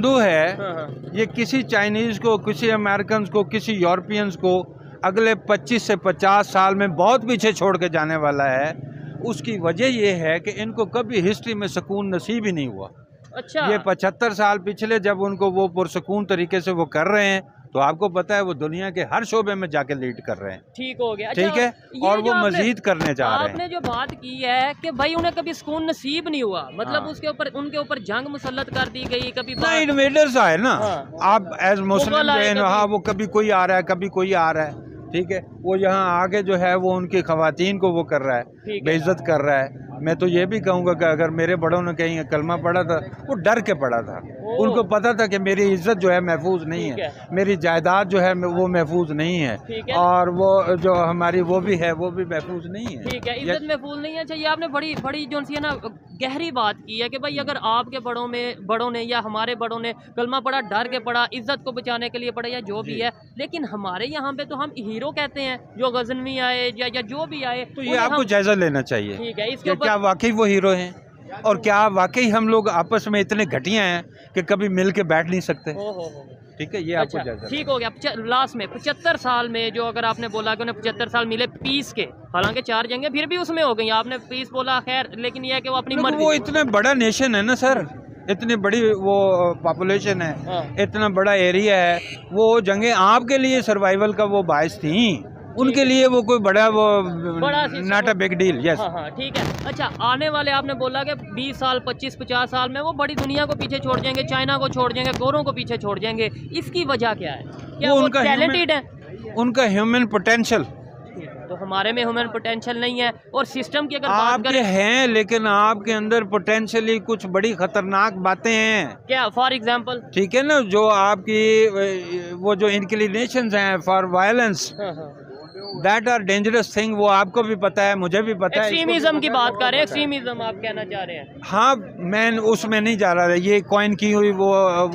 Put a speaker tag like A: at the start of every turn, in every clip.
A: हिंदू है, ये किसी चाइनीज को, किसी अमेरिकन को, किसी यूरोपियंस को अगले 25 से 50 साल में बहुत पीछे छोड़ के जाने वाला है। उसकी वजह ये है कि इनको कभी हिस्ट्री में सुकून नसीब ही नहीं हुआ।
B: अच्छा,
A: ये 75 साल पिछले जब उनको वो पुरसुकून तरीके से वो कर रहे हैं, तो आपको पता है वो दुनिया के हर शोबे में जाके लीड कर रहे हैं।
B: ठीक हो गया।
A: ठीक है, और वो मजीद करने जा रहे हैं।
B: आपने जो बात की है कि भाई उन्हें कभी सुकून नसीब नहीं हुआ, मतलब उसके ऊपर उनके ऊपर जंग मुसल्लत कर दी गई, कभी
A: इन्वेडर्स आए ना। आप एज मुस्लिम हाँ, वो कभी कोई आ रहा है, कभी कोई आ रहा है। ठीक है, वो यहाँ आगे जो है वो उनकी खवातीन को वो कर रहा है, बेइज्जत कर रहा है। मैं तो ये भी कहूँगा कि अगर मेरे बड़ों ने कहीं कलमा पढ़ा था, वो डर के पढ़ा था। उनको पता था कि मेरी इज्जत जो है महफूज नहीं है, मेरी जायदाद जो है वो महफूज नहीं है, और वो जो हमारी वो भी है वो भी महफूज नहीं है।
B: ठीक है, इज्जत महफूज नहीं है। अच्छा, ये आपने बड़ी बड़ी जो सी है ना गहरी बात की है कि भाई अगर आपके बड़ों ने या हमारे बड़ों ने कलमा पढ़ा, डर के पढ़ा, इज्जत को बचाने के लिए पढ़ा या जो भी है, लेकिन हमारे यहाँ पे तो हम हीरो कहते हैं जो गजनवी आए या जो भी आए,
A: तो ये आपको जायजा लेना चाहिए।
B: ठीक है, इसके
A: क्या वाकई वो हीरो हैं, और क्या वाकई हम लोग आपस में इतने घटिया हैं कि कभी मिल के बैठ नहीं सकते। ठीक है, ये आपको जायजा।
B: ठीक हो गया। लास्ट में 75 साल में जो अगर आपने बोला कि उन्हें 75 साल मिले पीस के, हालांकि 4 जंगें फिर भी उसमें हो गई, आपने पीस बोला, खैर, लेकिन यह है कि वो अपनी मर्जी।
A: वो इतना बड़ा नेशन है ना सर, इतनी बड़ी वो पॉपुलेशन है, इतना बड़ा एरिया है, वो जंगें आपके लिए सर्वाइवल का वो बायस थी, उनके लिए वो कोई बड़ा not a big deal. Yes,
B: ठीक है। अच्छा, आने वाले आपने बोला कि 20 साल 25-50 साल में वो बड़ी दुनिया को पीछे छोड़ जाएंगे, चाइना को छोड़ जाएंगे, गोरों को पीछे छोड़ जाएंगे। इसकी वजह क्या है? क्या वो टैलेंटेड है?
A: उनका ह्यूमन पोटेंशियल।
B: तो हमारे में ह्यूमन पोटेंशियल नहीं है, और सिस्टम की अगर
A: बात करें हैं, लेकिन आपके अंदर पोटेंशियली कुछ बड़ी खतरनाक बातें हैं।
B: क्या? फॉर एग्जांपल,
A: ठीक है ना, जो आपकी वो जो इंक्लिनेशंस हैं for violence, that are dangerous thing. वो आपको भी पता है, मुझे भी पता है।
B: एक्सट्रीमिज्म की बात कर रहे हैं, एक्सट्रीमिज्म आप कहना चाह रहे हैं?
A: हाँ, मैं उसमें नहीं जा रहा। ये कॉइन की हुई वो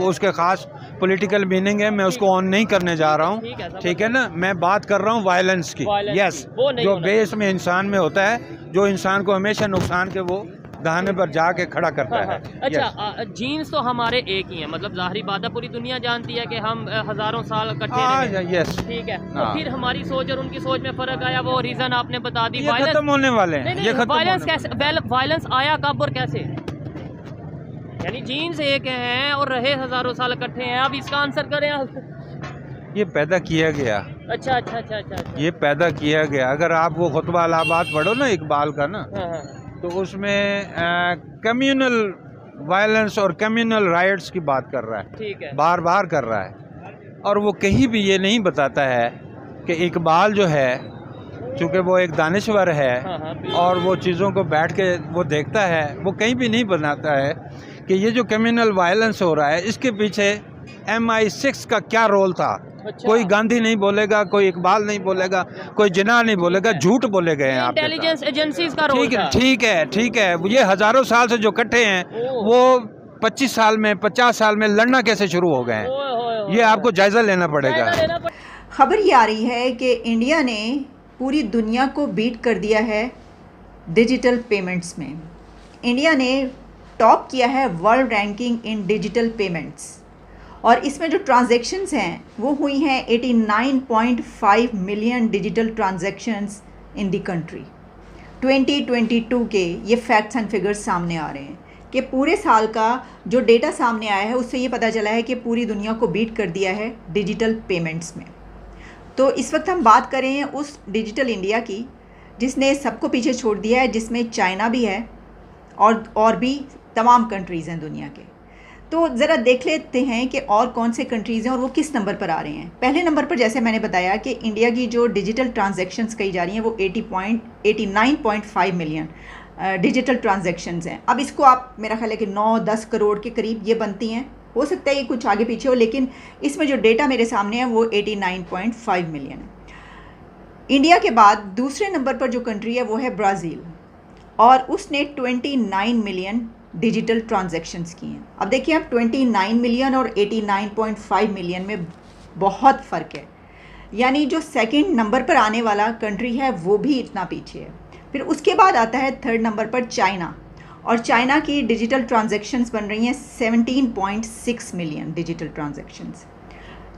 A: उसके खास पॉलिटिकल मीनिंग है, मैं उसको ऑन नहीं करने जा रहा हूँ। ठीक है ना, मैं बात कर रहा हूँ वायलेंस की। यस, जो बेस में इंसान में होता है, जो इंसान को हमेशा नुकसान के वो दहाने पर जाके खड़ा करता है।
B: अच्छा, जीन्स तो हमारे एक ही है, मतलब जाहिर बात है पूरी दुनिया जानती है कि हम हजारों साल इकट्ठे रहे।
A: यस,
B: ठीक है। तो फिर हमारी सोच और उनकी सोच में फर्क आया, वो रीजन आपने बता दी।
A: खत्म होने वाले हैं। ये
B: वायलेंस कैसे, वायलेंस आया कब और कैसे? यानी जीन्स एक हैं और रहे हजारों साल इकट्ठे हैं, अब इसका आंसर करें आप।
A: ये पैदा किया गया।
B: अच्छा।
A: ये पैदा किया गया। अगर आप वो खुतबा अलाहाबाद पढ़ो ना इकबाल का ना, तो उसमें कम्युनल वायलेंस और कम्युनल राइट्स की बात कर रहा है।
B: ठीक है,
A: बार बार कर रहा है, और वो कहीं भी ये नहीं बताता है कि इकबाल जो है, चूँकि वो एक दानिश्वर है और वो चीज़ों को बैठ के वो देखता है, वो कहीं भी नहीं बताता है कि ये जो कम्युनल वायलेंस हो रहा है इसके पीछे MI6 का क्या रोल था। अच्छा। कोई गांधी नहीं बोलेगा, कोई इकबाल नहीं बोलेगा, कोई जिन्ना नहीं बोलेगा, झूठ बोले गए हैं।
B: इंटेलिजेंस एजेंसीज का रोल था।
A: ठीक है। ये हजारों साल से जो इकट्ठे हैं, वो 25 साल में 50 साल में लड़ना कैसे शुरू हो गए हैं, ये आपको जायजा लेना पड़ेगा।
C: खबर ये आ रही है कि इंडिया ने पूरी दुनिया को बीट कर दिया है डिजिटल पेमेंट्स में। इंडिया ने टॉप किया है वर्ल्ड रैंकिंग इन डिजिटल पेमेंट्स, और इसमें जो ट्रांजैक्शंस हैं वो हुई हैं 89.5 million digital transactions in the country. 2022 के ये फैक्ट्स एंड फिगर्स सामने आ रहे हैं कि पूरे साल का जो डेटा सामने आया है उससे ये पता चला है कि पूरी दुनिया को बीट कर दिया है डिजिटल पेमेंट्स में। तो इस वक्त हम बात कर रहे हैं उस डिजिटल इंडिया की जिसने सबको पीछे छोड़ दिया है, जिसमें चाइना भी है और भी तमाम कंट्रीज़ हैं दुनिया के। तो ज़रा देख लेते हैं कि और कौन से कंट्रीज़ हैं और वो किस नंबर पर आ रहे हैं। पहले नंबर पर जैसे मैंने बताया कि इंडिया की जो डिजिटल ट्रांजैक्शंस कही जा रही हैं वो 89.5 मिलियन डिजिटल ट्रांजैक्शंस हैं। अब इसको आप मेरा ख्याल है कि 9-10 करोड़ के करीब ये बनती हैं, हो सकता है ये कुछ आगे पीछे हो, लेकिन इसमें जो डेटा मेरे सामने है वो 89.5 मिलियन है। इंडिया के बाद दूसरे नंबर पर जो कंट्री है वो है ब्राज़ील, और उसने 29 मिलियन डिजिटल ट्रांजैक्शंस की हैं। अब देखिए आप 29 मिलियन और 89.5 मिलियन में बहुत फ़र्क है, यानी जो सेकंड नंबर पर आने वाला कंट्री है वो भी इतना पीछे है। फिर उसके बाद आता है थर्ड नंबर पर चाइना, और चाइना की डिजिटल ट्रांजैक्शंस बन रही हैं 17.6 मिलियन डिजिटल ट्रांजैक्शंस।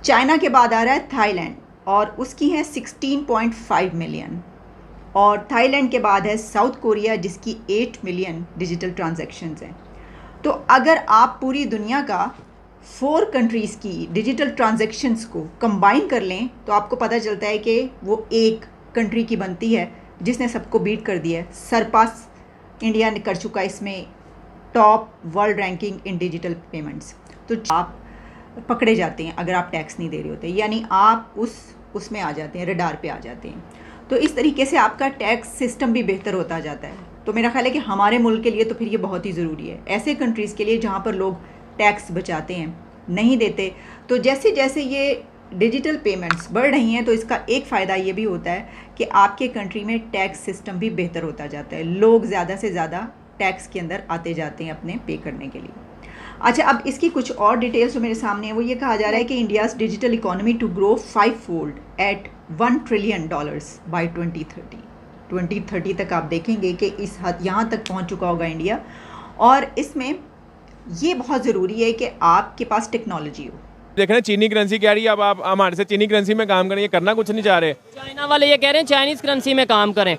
C: चाइना के बाद आ रहा है थाईलैंड और उसकी है 16.5 मिलियन, और थाईलैंड के बाद है साउथ कोरिया जिसकी 8 मिलियन डिजिटल ट्रांजैक्शंस हैं। तो अगर आप पूरी दुनिया का 4 कंट्रीज़ की डिजिटल ट्रांजैक्शंस को कंबाइन कर लें तो आपको पता चलता है कि वो एक कंट्री की बनती है जिसने सबको बीट कर दिया है। सरपास इंडिया ने कर चुका है इसमें टॉप वर्ल्ड रैंकिंग इन डिजिटल पेमेंट्स। तो आप पकड़े जाते हैं अगर आप टैक्स नहीं दे रहे होते, यानी आप उसमें आ जाते हैं, रडार पे आ जाते हैं। तो इस तरीके से आपका टैक्स सिस्टम भी बेहतर होता जाता है। तो मेरा ख्याल है कि हमारे मुल्क के लिए तो फिर ये बहुत ही ज़रूरी है, ऐसे कंट्रीज़ के लिए जहाँ पर लोग टैक्स बचाते हैं, नहीं देते। तो जैसे जैसे ये डिजिटल पेमेंट्स बढ़ रही हैं तो इसका एक फ़ायदा ये भी होता है कि आपके कंट्री में टैक्स सिस्टम भी बेहतर होता जाता है। लोग ज़्यादा से ज़्यादा टैक्स के अंदर आते जाते हैं अपने पे करने के लिए। अच्छा, अब इसकी कुछ और डिटेल्स जो मेरे सामने है वो ये कहा जा रहा है कि India's digital economy to grow 5-fold at $1 trillion by 2030। 2030 तक आप देखेंगे कि इस हद यहाँ तक पहुँच चुका होगा इंडिया। और इसमें ये बहुत ज़रूरी है कि आपके पास टेक्नोलॉजी हो।
D: देख रहे हैं चीनी करेंसी कह रही है, अब आप हमारे से चीनी करेंसी में काम करें, ये करना कुछ नहीं चाह रहे।
B: चाइना वाले ये कह रहे हैं चाइनीज करेंसी में काम करें।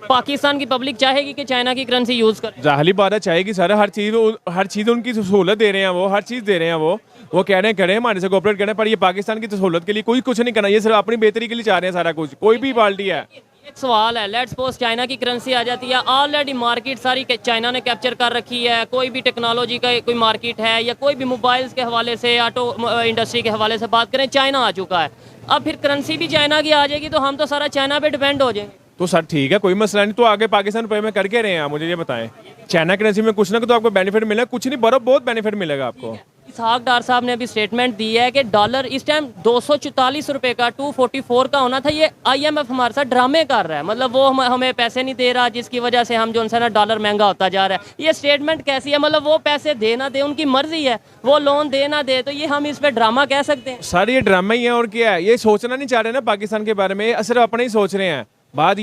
B: पाकिस्तान की पब्लिक चाहेगी कि चाइना की करेंसी यूज करें।
D: जाहिर बात है चाहेगी सर, हर चीज़ उनकी सहूलत दे रहे हैं, वो हर चीज़ दे रहे हैं, वो कह रहे हैं करें, हमारे से कोऑपरेट करें, पर ये पाकिस्तान की सहूलत के लिए कोई कुछ नहीं करना, ये सिर्फ अपनी बेहतरी के लिए चाह रहे हैं सारा कुछ। कोई भी पार्टी है,
B: एक सवाल है, लेट्स सपोज चाइना की करेंसी आ जाती है, ऑलरेडी मार्केट सारी चाइना ने कैप्चर कर रखी है, कोई भी टेक्नोलॉजी का कोई मार्केट है या कोई भी मोबाइल्स के हवाले से, ऑटो इंडस्ट्री के हवाले से बात करें, चाइना आ चुका है। अब फिर करेंसी भी चाइना की आ जाएगी तो हम तो सारा चाइना पे डिपेंड हो जाएंगे।
D: तो सर ठीक है, कोई मसला नहीं, तो आगे पाकिस्तान रुपये में करके रहे हैं आप, मुझे ये बताएं। चाइना करेंसी में कुछ ना तो आपको बेनिफिट मिलेगा, कुछ नहीं बहुत बेनिफिट मिलेगा आपको।
B: इसहाक डार साहब ने अभी स्टेटमेंट दी है कि डॉलर इस टाइम 244 रुपए का 244 का होना था। ये IMF हमारे साथ ड्रामे कर रहा है, मतलब वो हमें पैसे नहीं दे रहा, जिसकी वजह से हम जो है ना डॉलर महंगा होता जा रहा है। ये स्टेटमेंट कैसी है? मतलब वो पैसे दे ना दे उनकी मर्जी है, वो लोन दे ना दे, तो ये हम इस पे ड्रामा कह सकते हैं?
D: सर ये ड्रामा ही है और क्या है, ये सोचना नहीं चाह रहे ना पाकिस्तान के बारे में, सिर्फ अपने ही सोच रहे हैं। बात